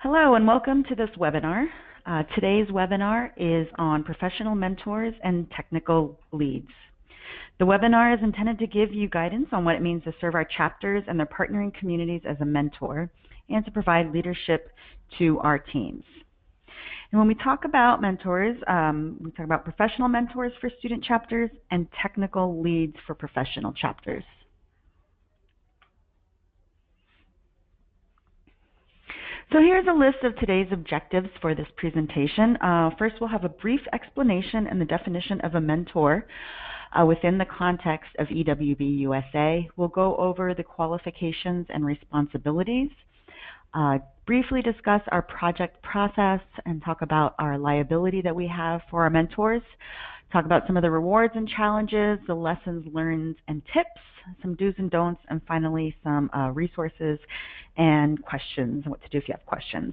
Hello and welcome to this webinar. Today's webinar is on professional mentors and technical leads. The webinar is intended to give you guidance on what it means to serve our chapters and their partnering communities as a mentor and to provide leadership to our teams. And when we talk about mentors, we talk about professional mentors for student chapters and technical leads for professional chapters. So here's a list of today's objectives for this presentation. First, we'll have a brief explanation and the definition of a mentor within the context of EWB USA. We'll go over the qualifications and responsibilities, briefly discuss our project process and talk about our liability that we have for our mentors, talk about some of the rewards and challenges, the lessons learned and tips, some do's and don'ts, and finally some resources and questions and what to do if you have questions.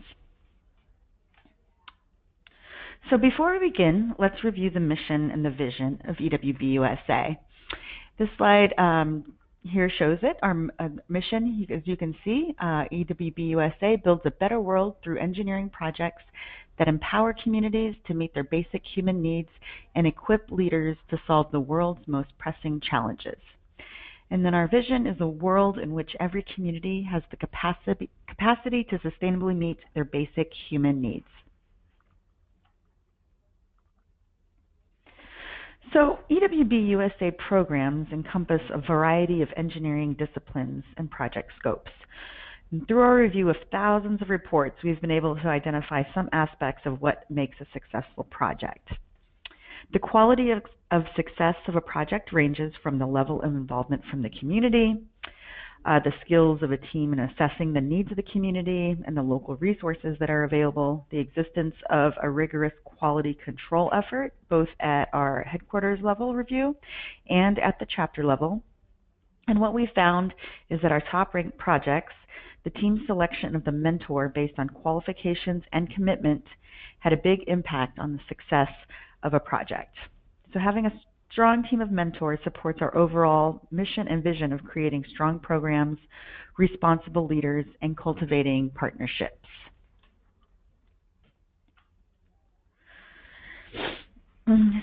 So before we begin, let's review the mission and the vision of EWB USA. This slide here shows it. Our mission, as you can see, EWB USA builds a better world through engineering projects that empower communities to meet their basic human needs and equip leaders to solve the world's most pressing challenges. And then our vision is a world in which every community has the capacity to sustainably meet their basic human needs. So EWB USA programs encompass a variety of engineering disciplines and project scopes. And through our review of thousands of reports, we've been able to identify some aspects of what makes a successful project. The quality of success of a project ranges from the level of involvement from the community, the skills of a team in assessing the needs of the community and the local resources that are available, the existence of a rigorous quality control effort, both at our headquarters level review and at the chapter level. And what we found is that our top-ranked projects, the team selection of the mentor based on qualifications and commitment had a big impact on the success of a project. So having a strong team of mentors supports our overall mission and vision of creating strong programs, responsible leaders, and cultivating partnerships.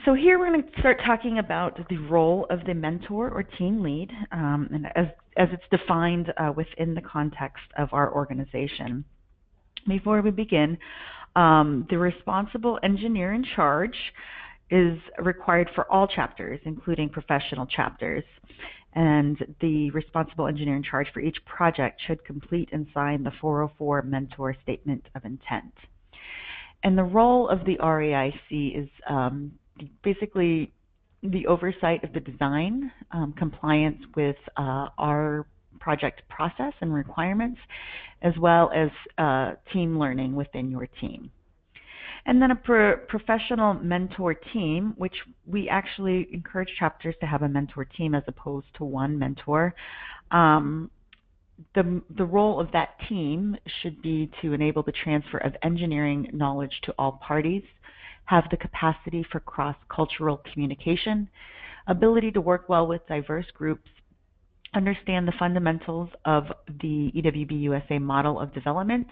So here we're going to start talking about the role of the mentor or team lead, and as it's defined within the context of our organization. Before we begin, the responsible engineer in charge is required for all chapters, including professional chapters. And the responsible engineer in charge for each project should complete and sign the 404 Mentor Statement of Intent. And the role of the REIC is basically the oversight of the design, compliance with our project process and requirements, as well as team learning within your team. And then a professional mentor team, which we actually encourage chapters to have a mentor team as opposed to one mentor. The role of that team should be to enable the transfer of engineering knowledge to all parties, have the capacity for cross-cultural communication, ability to work well with diverse groups, understand the fundamentals of the EWB USA model of development,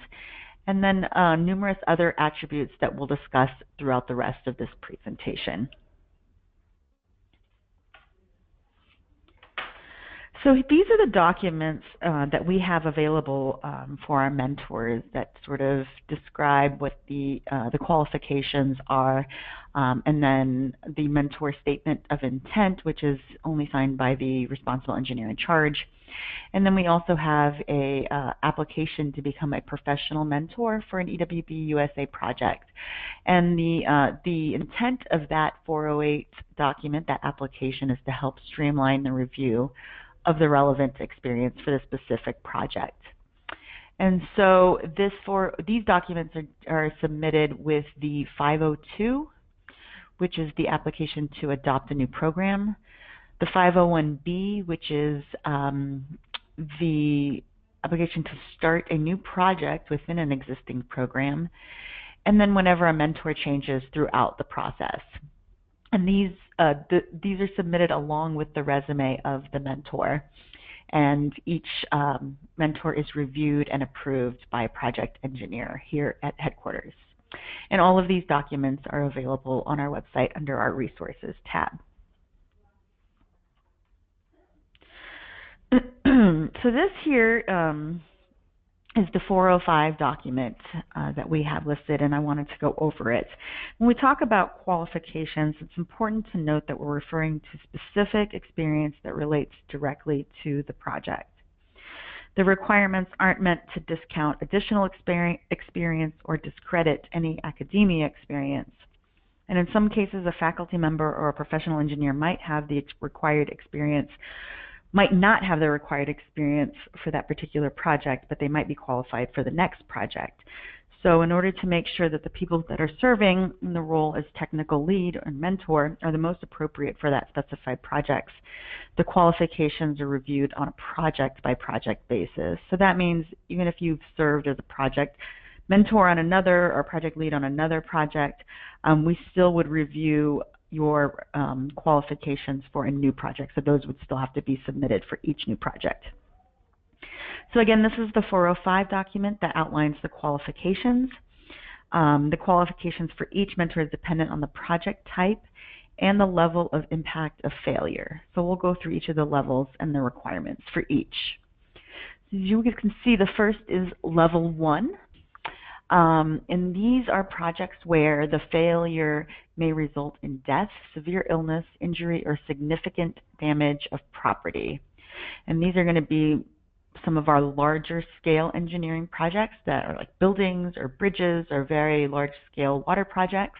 and then numerous other attributes that we'll discuss throughout the rest of this presentation. So these are the documents that we have available for our mentors that sort of describe what the qualifications are, and then the mentor statement of intent, which is only signed by the responsible engineer in charge. And then we also have a application to become a professional mentor for an EWB USA project. And the intent of that 408 document, that application, is to help streamline the review of the relevant experience for the specific project. And so these documents are submitted with the 502, which is the application to adopt a new program, the 501B, which is the application to start a new project within an existing program, and then whenever a mentor changes throughout the process. And these are submitted along with the resume of the mentor. and each mentor is reviewed and approved by a project engineer here at headquarters. And all of these documents are available on our website under our Resources tab. So this here is the 405 document that we have listed, and I wanted to go over it. When we talk about qualifications, it's important to note that we're referring to specific experience that relates directly to the project. The requirements aren't meant to discount additional experience or discredit any academia experience. And in some cases, a faculty member or a professional engineer might have the required experience, might not have the required experience for that particular project, but they might be qualified for the next project. So in order to make sure that the people that are serving in the role as technical lead or mentor are the most appropriate for that specified projects, the qualifications are reviewed on a project-by-project basis. So that means even if you've served as a project mentor on another or project lead on another project, we still would review your qualifications for a new project. So those would still have to be submitted for each new project. So again, this is the 405 document that outlines the qualifications. The qualifications for each mentor is dependent on the project type and the level of impact of failure. So we'll go through each of the levels and the requirements for each. So as you can see, the first is level 1. And these are projects where the failure may result in death, severe illness, injury, or significant damage of property. And these are going to be some of our larger scale engineering projects that are like buildings or bridges or very large scale water projects.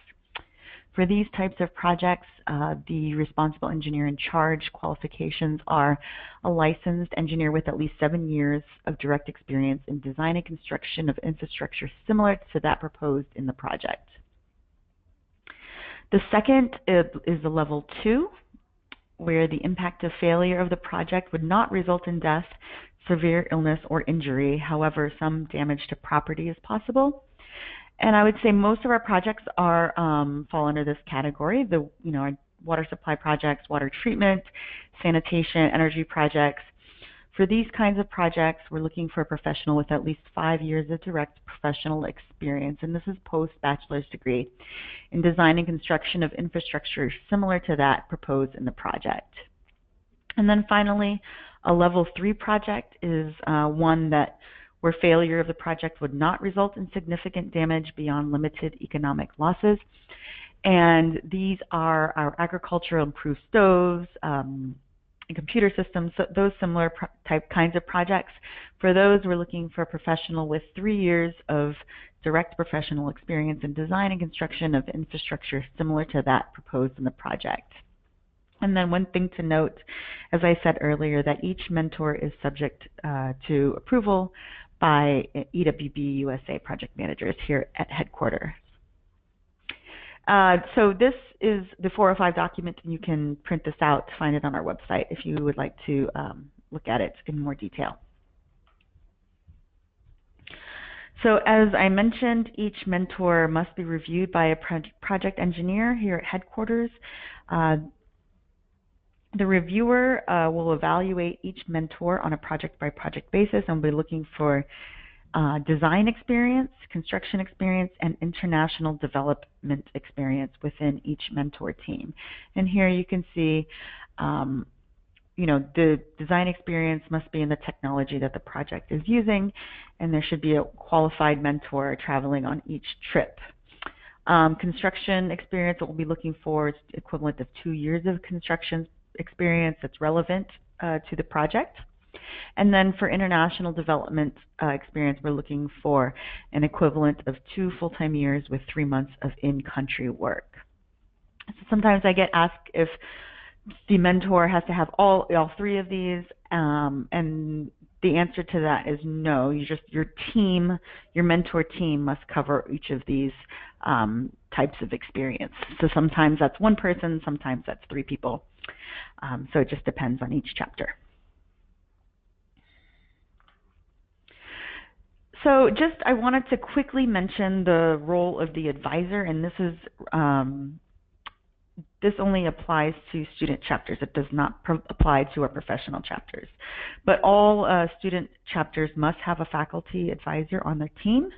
For these types of projects, the responsible engineer in charge qualifications are a licensed engineer with at least 7 years of direct experience in design and construction of infrastructure similar to that proposed in the project. The second is the level 2, where the impact of failure of the project would not result in death, severe illness, or injury. However, some damage to property is possible. And I would say most of our projects are fall under this category. Our water supply projects, water treatment, sanitation, energy projects. For these kinds of projects, we're looking for a professional with at least 5 years of direct professional experience, and this is post-bachelor's degree in design and construction of infrastructure similar to that proposed in the project. And then finally, a level 3 project is one where failure of the project would not result in significant damage beyond limited economic losses. And these are our agricultural improved stoves, and computer systems, so those similar kinds of projects. For those, we're looking for a professional with 3 years of direct professional experience in design and construction of infrastructure similar to that proposed in the project. And then one thing to note, as I said earlier, that each mentor is subject to approval by EWB USA project managers here at headquarters. So this is the 405 document, and you can print this out to find it on our website if you would like to look at it in more detail. So as I mentioned, each mentor must be reviewed by a project engineer here at headquarters. The reviewer will evaluate each mentor on a project-by-project basis and will be looking for design experience, construction experience, and international development experience within each mentor team. And here you can see, the design experience must be in the technology that the project is using, and there should be a qualified mentor traveling on each trip. Construction experience, what we'll be looking for is equivalent of 2 years of construction experience that's relevant to the project. And then for international development experience, we're looking for an equivalent of 2 full-time years with 3 months of in-country work. So sometimes I get asked if the mentor has to have all 3 of these, and the answer to that is no. Your mentor team must cover each of these types of experience. So sometimes that's 1 person, sometimes that's 3 people. So it just depends on each chapter. So I wanted to quickly mention the role of the advisor, and this is this only applies to student chapters. It does not apply to our professional chapters. But all student chapters must have a faculty advisor on their team,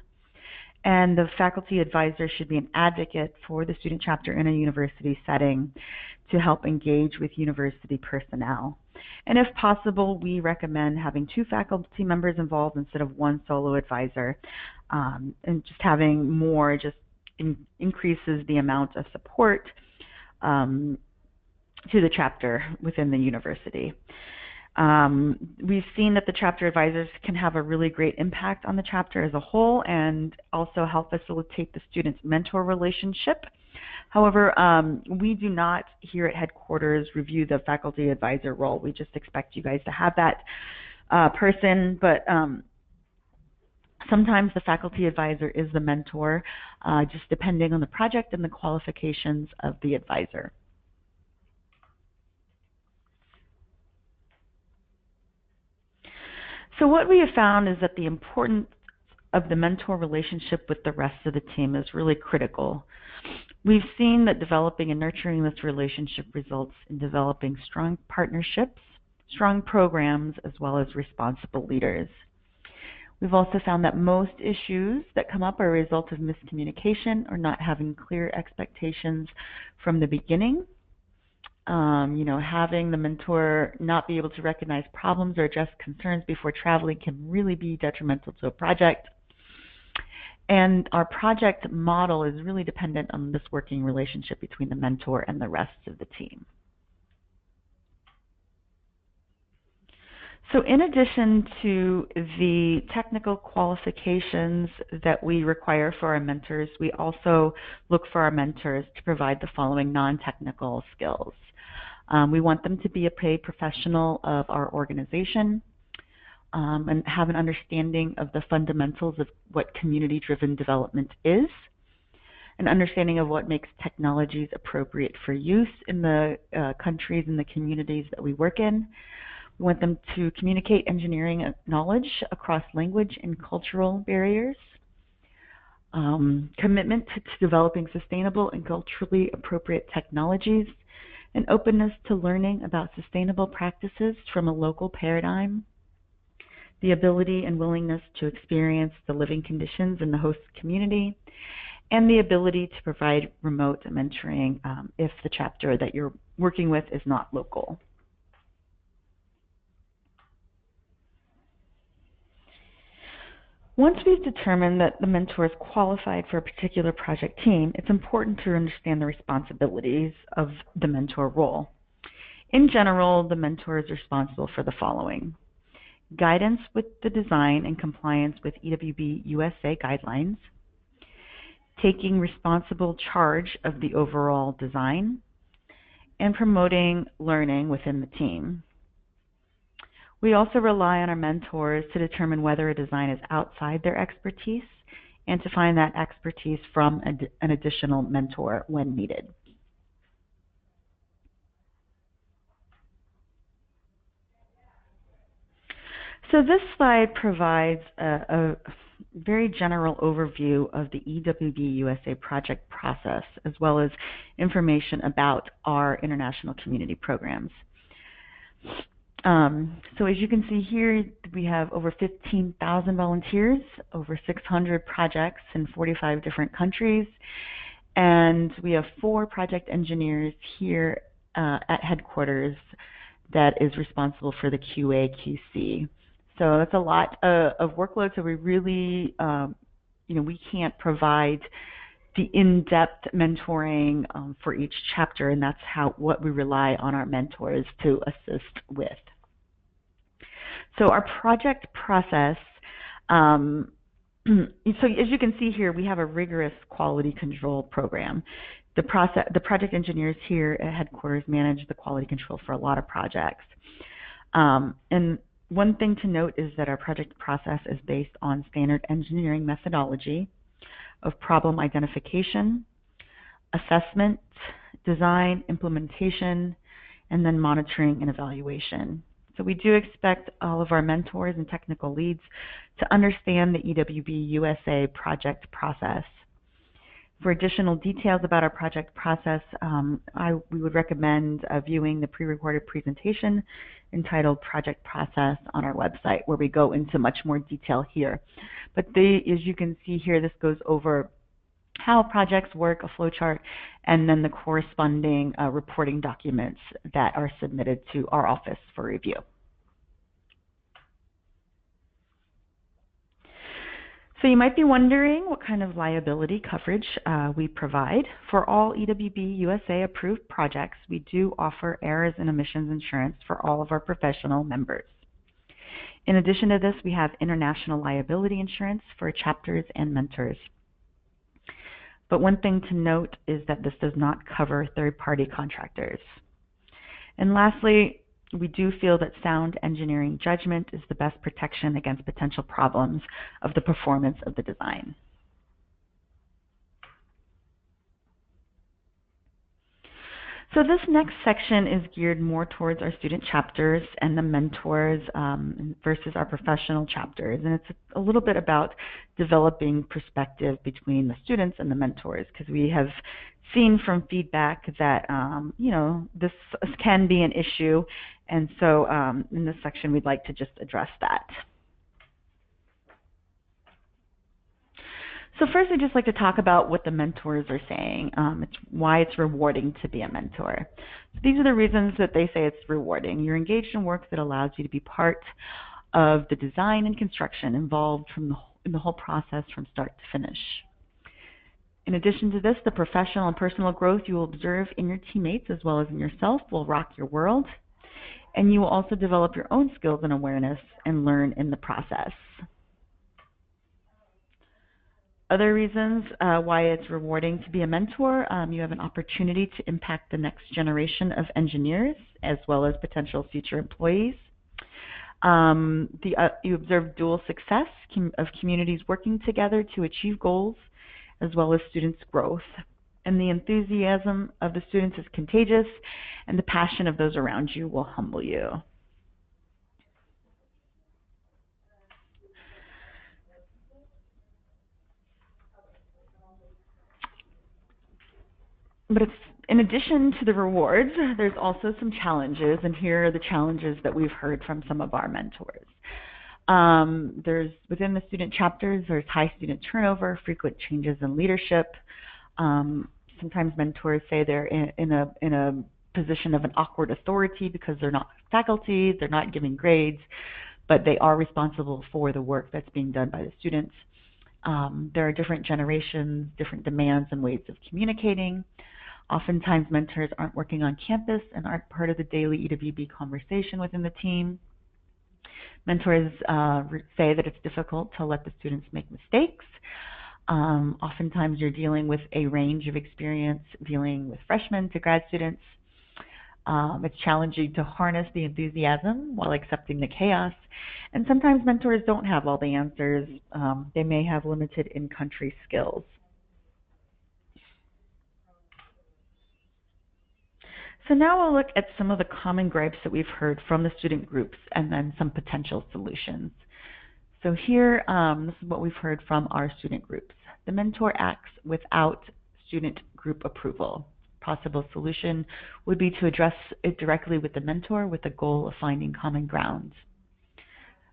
and the faculty advisor should be an advocate for the student chapter in a university setting to help engage with university personnel. And if possible, we recommend having 2 faculty members involved instead of 1 solo advisor. And just having more just increases the amount of support to the chapter within the university. We've seen that the chapter advisors can have a really great impact on the chapter as a whole and also help facilitate the student's mentor relationship. However, we do not here at headquarters review the faculty advisor role. We just expect you guys to have that person, but sometimes the faculty advisor is the mentor, just depending on the project and the qualifications of the advisor. So what we have found is that the importance of the mentor relationship with the rest of the team is really critical. We've seen that developing and nurturing this relationship results in developing strong partnerships, strong programs, as well as responsible leaders. We've also found that most issues that come up are a result of miscommunication or not having clear expectations from the beginning. Having the mentor not be able to recognize problems or address concerns before traveling can really be detrimental to a project. And our project model is really dependent on this working relationship between the mentor and the rest of the team. So in addition to the technical qualifications that we require for our mentors, we also look for our mentors to provide the following non-technical skills. We want them to be a paid professional of our organization and have an understanding of the fundamentals of what community-driven development is, an understanding of what makes technologies appropriate for use in the countries and the communities that we work in. We want them to communicate engineering knowledge across language and cultural barriers, commitment to developing sustainable and culturally appropriate technologies, and openness to learning about sustainable practices from a local paradigm, the ability and willingness to experience the living conditions in the host community, and the ability to provide remote mentoring if the chapter that you're working with is not local. Once we've determined that the mentor is qualified for a particular project team, it's important to understand the responsibilities of the mentor role. In general, the mentor is responsible for the following: guidance with the design and compliance with EWB USA guidelines, taking responsible charge of the overall design, and promoting learning within the team. We also rely on our mentors to determine whether a design is outside their expertise and to find that expertise from an additional mentor when needed. So this slide provides a very general overview of the EWB USA project process, as well as information about our international community programs. So as you can see here, we have over 15,000 volunteers, over 600 projects in 45 different countries, and we have 4 project engineers here at headquarters that is responsible for the QA/QC. So that's a lot of workload. So we really, we can't provide the in-depth mentoring for each chapter, and that's what we rely on our mentors to assist with. So our project process, so as you can see here, we have a rigorous quality control program. The project engineers here at headquarters manage the quality control for a lot of projects. And one thing to note is that our project process is based on standard engineering methodology of problem identification, assessment, design, implementation, and then monitoring and evaluation. So we do expect all of our mentors and technical leads to understand the EWB USA project process. For additional details about our project process, we would recommend viewing the pre-recorded presentation entitled Project Process on our website, where we go into much more detail here. But as you can see here, this goes over how projects work, a flowchart, and then the corresponding reporting documents that are submitted to our office for review. So you might be wondering what kind of liability coverage we provide. For all EWB USA approved projects, we do offer errors and omissions insurance for all of our professional members. In addition to this, we have international liability insurance for chapters and mentors. But one thing to note is that this does not cover third-party contractors. And lastly, we do feel that sound engineering judgment is the best protection against potential problems of the performance of the design. So this next section is geared more towards our student chapters and the mentors versus our professional chapters. And it's a little bit about developing perspective between the students and the mentors, because we have seen from feedback that this can be an issue. And so in this section, we'd like to just address that. So first, I'd just like to talk about what the mentors are saying. It's why it's rewarding to be a mentor. So these are the reasons that they say it's rewarding. You're engaged in work that allows you to be part of the design and construction involved in the whole process from start to finish. In addition to this, the professional and personal growth you will observe in your teammates as well as in yourself will rock your world. And you will also develop your own skills and awareness and learn in the process. Other reasons why it's rewarding to be a mentor, you have an opportunity to impact the next generation of engineers as well as potential future employees. You observe dual success of communities working together to achieve goals as well as students' growth. And the enthusiasm of the students is contagious, and the passion of those around you will humble you. But in addition to the rewards, there's also some challenges, and here are the challenges that we've heard from some of our mentors. Within the student chapters, there's high student turnover, frequent changes in leadership. Sometimes mentors say they're in a position of an awkward authority because they're not faculty, they're not giving grades, but they are responsible for the work that's being done by the students. There are different generations, different demands and ways of communicating. Oftentimes mentors aren't working on campus and aren't part of the daily EWB conversation within the team. Mentors say that it's difficult to let the students make mistakes. Oftentimes you're dealing with a range of experience, dealing with freshmen to grad students. It's challenging to harness the enthusiasm while accepting the chaos. And sometimes mentors don't have all the answers. They may have limited in-country skills. So now we'll look at some of the common gripes that we've heard from the student groups and then some potential solutions. So here, this is what we've heard from our student groups. The mentor acts without student group approval. Possible solution would be to address it directly with the mentor with the goal of finding common ground.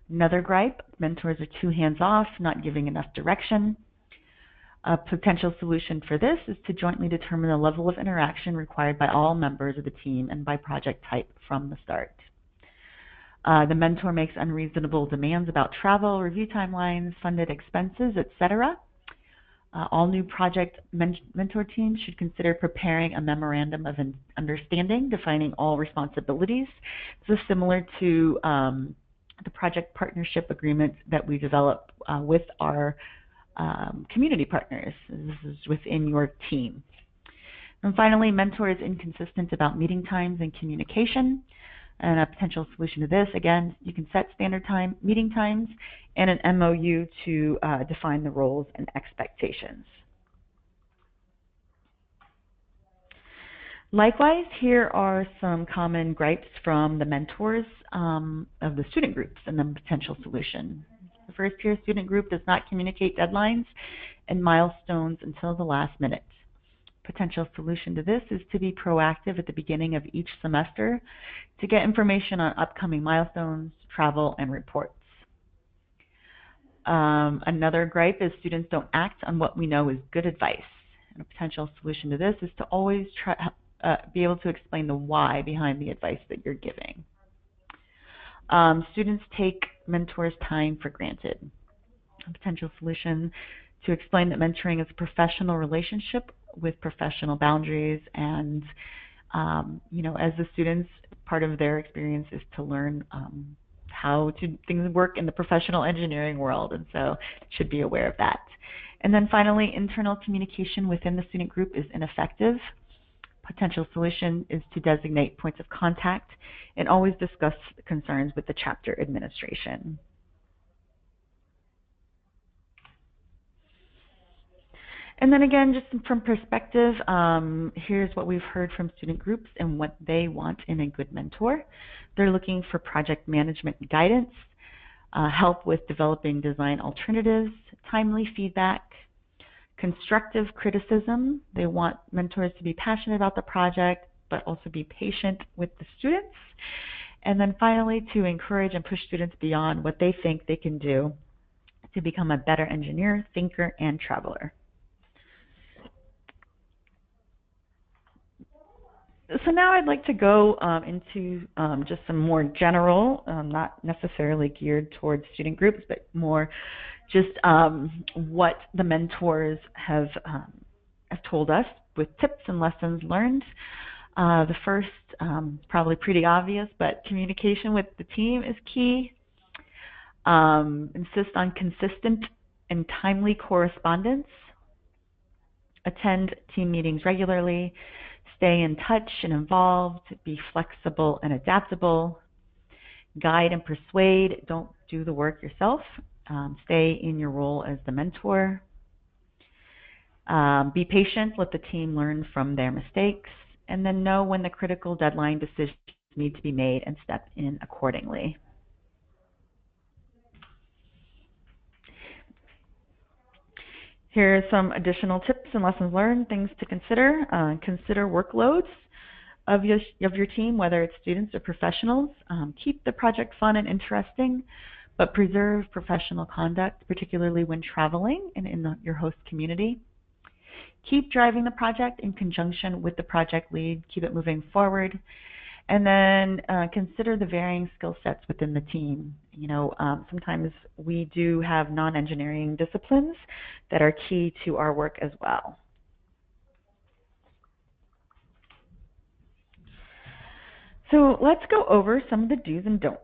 Another gripe, mentors are too hands-off, not giving enough direction. A potential solution for this is to jointly determine the level of interaction required by all members of the team and by project type from the start. The mentor makes unreasonable demands about travel, review timelines, funded expenses, etc. All new project mentor teams should consider preparing a memorandum of understanding, defining all responsibilities. This is similar to the project partnership agreement that we develop with our community partners. This is within your team. And finally, mentor is inconsistent about meeting times and communication. And a potential solution to this, again, you can set standard meeting times and an MOU to define the roles and expectations. Likewise, here are some common gripes from the mentors of the student groups and the potential solution. The first tier student group does not communicate deadlines and milestones until the last minute. Potential solution to this is to be proactive at the beginning of each semester to get information on upcoming milestones, travel, and reports. Another gripe is students don't act on what we know is good advice. And a potential solution to this is to always be able to explain the why behind the advice that you're giving. Students take mentors' time for granted. A potential solution to explain that mentoring is a professional relationship with professional boundaries, and as the students, part of their experience is to learn how things work in the professional engineering world, and so should be aware of that. And then finally, internal communication within the student group is ineffective. Potential solution is to designate points of contact and always discuss concerns with the chapter administration. And then again, just from perspective, here's what we've heard from student groups and what they want in a good mentor. They're looking for project management guidance, help with developing design alternatives, timely feedback, constructive criticism. They want mentors to be passionate about the project, but also be patient with the students. And then finally, to encourage and push students beyond what they think they can do to become a better engineer, thinker, and traveler. So now I'd like to go into just some more general, not necessarily geared towards student groups, but more just what the mentors have told us with tips and lessons learned. The first, probably pretty obvious, but communication with the team is key. Insist on consistent and timely correspondence. Attend team meetings regularly. Stay in touch and involved. Be flexible and adaptable. Guide and persuade. Don't do the work yourself. Stay in your role as the mentor. Be patient. Let the team learn from their mistakes. And then know when the critical deadline decisions need to be made and step in accordingly. Here are some additional tips and lessons learned, things to consider. Consider workloads of your team, whether it's students or professionals. Keep the project fun and interesting, but preserve professional conduct, particularly when traveling and in your host community. Keep driving the project in conjunction with the project lead. Keep it moving forward. And then consider the varying skill sets within the team. Sometimes we do have non-engineering disciplines that are key to our work as well. So let's go over some of the do's and don'ts.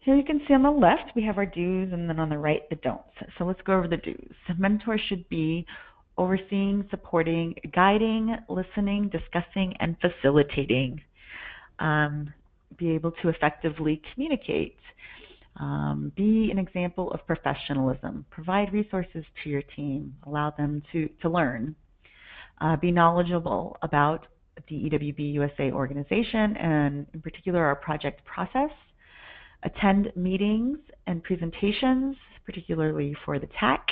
Here you can see on the left we have our do's, and then on the right the don'ts. So let's go over the do's. Mentors should be overseeing, supporting, guiding, listening, discussing, and facilitating. Be able to effectively communicate. Be an example of professionalism. Provide resources to your team. Allow them to learn. Be knowledgeable about the EWB USA organization, and in particular our project process. Attend meetings and presentations, particularly for the TAC.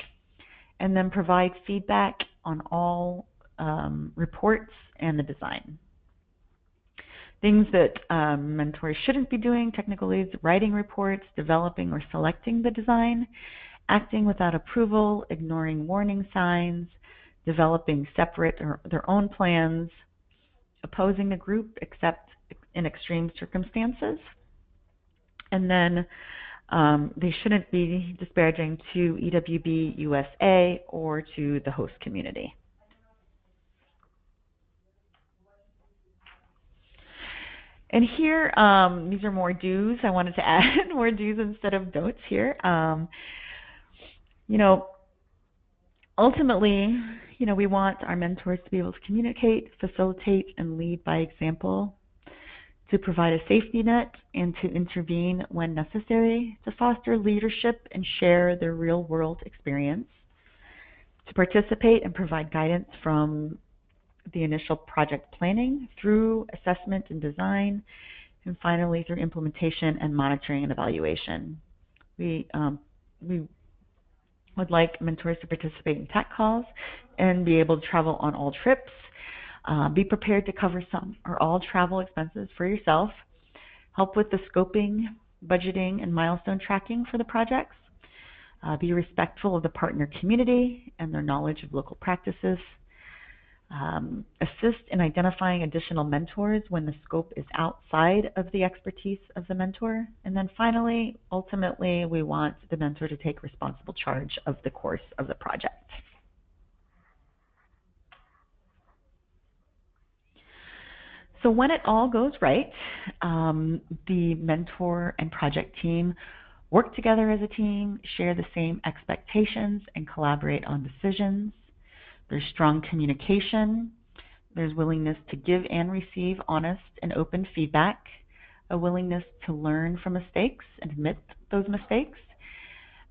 And then provide feedback on all reports and the design. Things that mentors shouldn't be doing: technical leads, writing reports, developing or selecting the design, acting without approval, ignoring warning signs, developing separate or their own plans, opposing the group except in extreme circumstances. And then they shouldn't be disparaging to EWB USA or to the host community. And here, these are more do's. I wanted to add more do's instead of don'ts here. Ultimately, we want our mentors to be able to communicate, facilitate, and lead by example, to provide a safety net and to intervene when necessary, to foster leadership and share their real-world experience, to participate and provide guidance from the initial project planning through assessment and design, and finally through implementation and monitoring and evaluation. We We would like mentors to participate in tech calls and be able to travel on all trips. Be prepared to cover some or all travel expenses for yourself. Help with the scoping, budgeting, and milestone tracking for the projects. Be respectful of the partner community and their knowledge of local practices. Assist in identifying additional mentors when the scope is outside of the expertise of the mentor. And then finally, ultimately, we want the mentor to take responsible charge of the course of the project. So when it all goes right, the mentor and project team work together as a team, share the same expectations, and collaborate on decisions. There's strong communication. There's willingness to give and receive honest and open feedback, a willingness to learn from mistakes and admit those mistakes,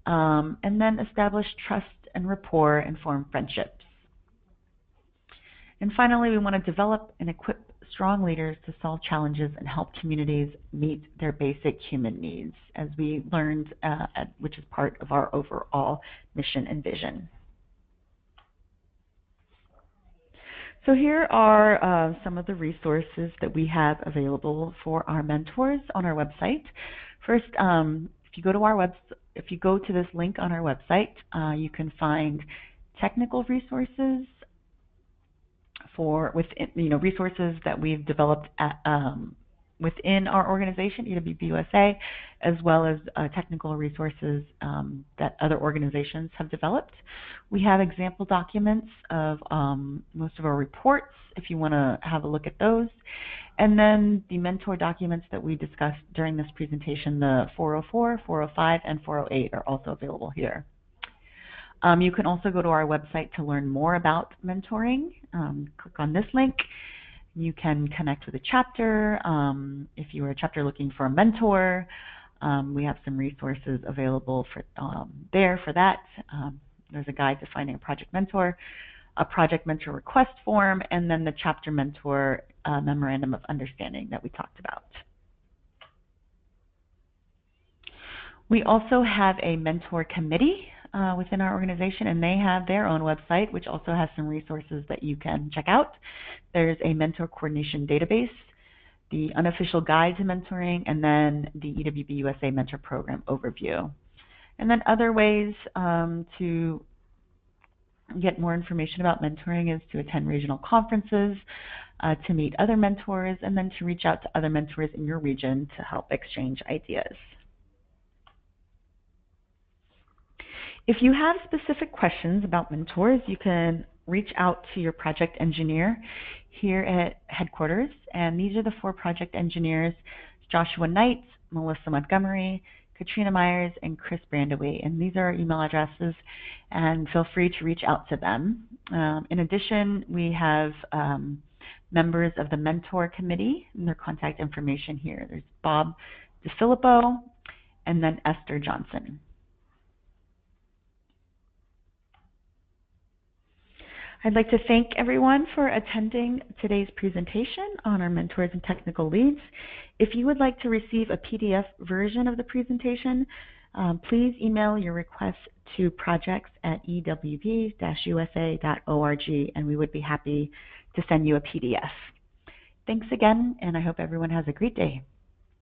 and then establish trust and rapport and form friendships. And finally, we want to develop and equip strong leaders to solve challenges and help communities meet their basic human needs, as we learned, which is part of our overall mission and vision. So here are some of the resources that we have available for our mentors on our website. First, if you go to this link on our website, you can find technical resources resources that we've developed within our organization, EWB USA, as well as technical resources that other organizations have developed. We have example documents of most of our reports if you want to have a look at those. And then the mentor documents that we discussed during this presentation, the 404, 405, and 408 are also available here. You can also go to our website to learn more about mentoring. Click on this link. You can connect with a chapter. If you are a chapter looking for a mentor, we have some resources available for there for that. There's a guide to finding a project mentor, a project mentor request form, and then the chapter mentor memorandum of understanding that we talked about. We also have a mentor committee within our organization, and they have their own website, which also has some resources that you can check out. There's a mentor coordination database, the unofficial guide to mentoring, and then the EWB USA Mentor Program overview. And then other ways to get more information about mentoring is to attend regional conferences, to meet other mentors, and then to reach out to other mentors in your region to help exchange ideas. If you have specific questions about mentors, you can reach out to your project engineer here at headquarters. And these are the 4 project engineers: Joshua Knight, Melissa Montgomery, Katrina Myers, and Chris Brandaway. And these are our email addresses, and feel free to reach out to them. In addition, we have members of the mentor committee, and their contact information here. There's Bob DeFilippo and then Esther Johnson. I'd like to thank everyone for attending today's presentation on our mentors and technical leads. If you would like to receive a PDF version of the presentation, please email your request to projects@ewb-usa.org, and we would be happy to send you a PDF. Thanks again, and I hope everyone has a great day.